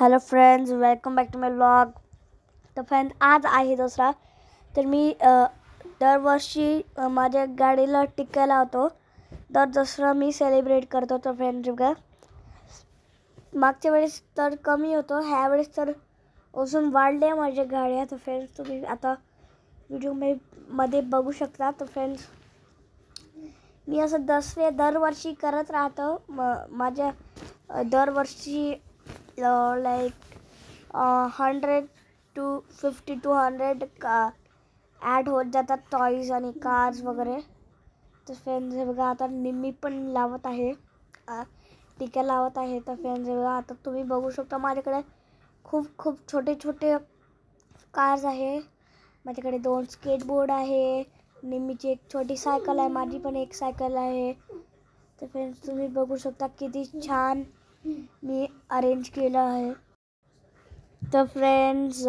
Hello friends, welcome back to my vlog. तर friends, आज आहे दसरा. तर मी दरवर्षी माझ्या गाडीला टिक्का लावतो. दर दसरा मी सेलिब्रेट करतो. तर फ्रेंड्स बघा, मागच्या वेळेस तर कमी होतो, ह्या वेळेस तर अजून वाढले माझ्या गाड्या. तर फ्रेंड्स, तुम्ही आता व्हिडिओ मध्ये बघू शकता. तर फ्रेंड्स, मी असं दरवर्षी करत राहतो. माझ्या दरवर्षी like 100 to 50 to 100 ॲड होत जातात, टॉईज आणि कार्स वगैरे. तर फ्रेंड्स बघा, आता मी पण लावत आहे, टिक्या लावत आहे. तर फ्रेंड्स बघा, आता तुम्ही बघू शकता माझ्याकडे खूप छोटे छोटे कार्स आहे. माझ्याकडे 2 स्केटबोर्ड आहे, निम्मीची एक छोटी सायकल आहे, माझी पण एक सायकल आहे. तर फ्रेंड्स, तुम्ही बघू शकता किती छान मी अरेंज केलं आहे. तर फ्रेंड्स,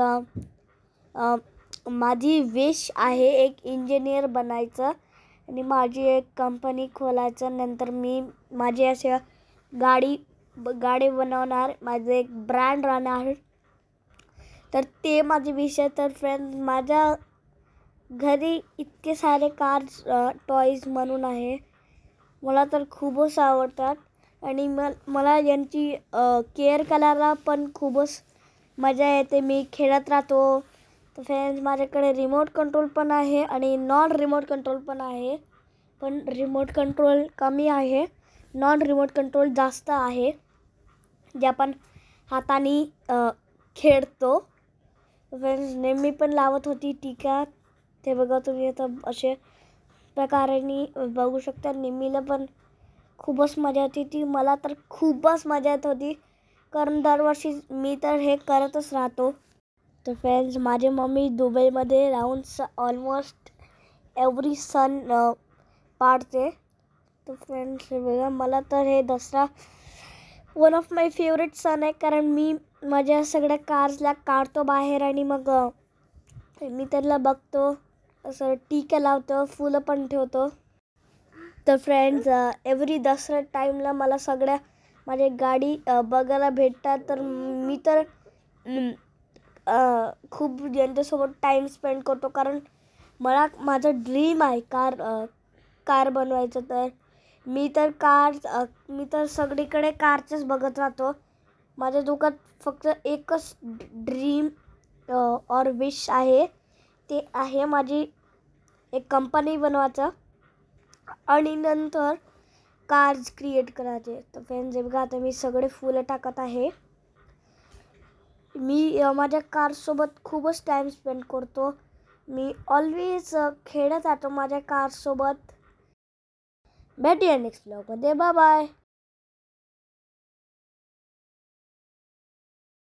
माझी विश आहे एक इंजिनियर बनायचं आणि माझी एक कंपनी खोलायचं. नंतर मी माझी अशा गाडी बनवणार, माझं एक ब्रँड राहणार. तर ते माझी विश आहे. तर फ्रेंड्स, माझ्या घरी इतके सारे कार्स टॉईज म्हणून आहे, मला तर खूपच आवडतात आणि मला यांची केअर करायला पण खूपच मजा येते. मी खेळत राहतो. तर फ्रेंड्स, माझ्याकडे रिमोट कंट्रोल पण आहे आणि नॉन रिमोट कंट्रोल पण आहे. पण रिमोट कंट्रोल कमी आहे, नॉन रिमोट कंट्रोल जास्त आहे, जे आपण हाताने खेळतो. फ्रेंड्स, नेहमी पण लावत होती टिक्या. ते बघा तुम्ही आता असे प्रकाराने बघू शकता. नेहमीला पण खूपच मजा येते ती. मला तर खूपच मजा येत होती, कारण दरवर्षी मी तर हे करतच राहतो. तर फ्रेंड्स, माझी मम्मी दुबईमध्ये राहून ऑलमोस्ट एव्हरी सण पाळते. तर फ्रेंड्स बघा, मला तर हे Dussehra one of my favourite सण आहे, कारण मी माझ्या सगळ्या कार्सला काढतो बाहेर आणि मग मी त्याला बघतो, असं टिक्या लावतो, फुलं पण ठेवतो. तर फ्रेंड्स, एव्हरी दसरा टाईमला मला सगळ्या माझी गाडी बघायला भेटतात. तर मी तर खूप यांच्यासोबत टाईम स्पेंड करतो, कारण माझं ड्रीम आहे कार बनवायचं. तर मी तर सगळीकडे कारचेच बघत राहतो. माझ्या डोक्यात फक्त एकच ड्रीम और विश आहे, ते आहे माझी एक कंपनी बनवायचं आणि नंतर कार्स क्रिएट करायचे. तर फ्रेंड्स बघा, आता मी सगळे फुलं टाकत आहे. मी माझ्या कारसोबत खूपच टाईम स्पेंड करतो. मी ऑलवेज खेळत राहतो माझ्या कारसोबत. भेटूया नेक्स्ट व्लॉगमध्ये. Bye bye.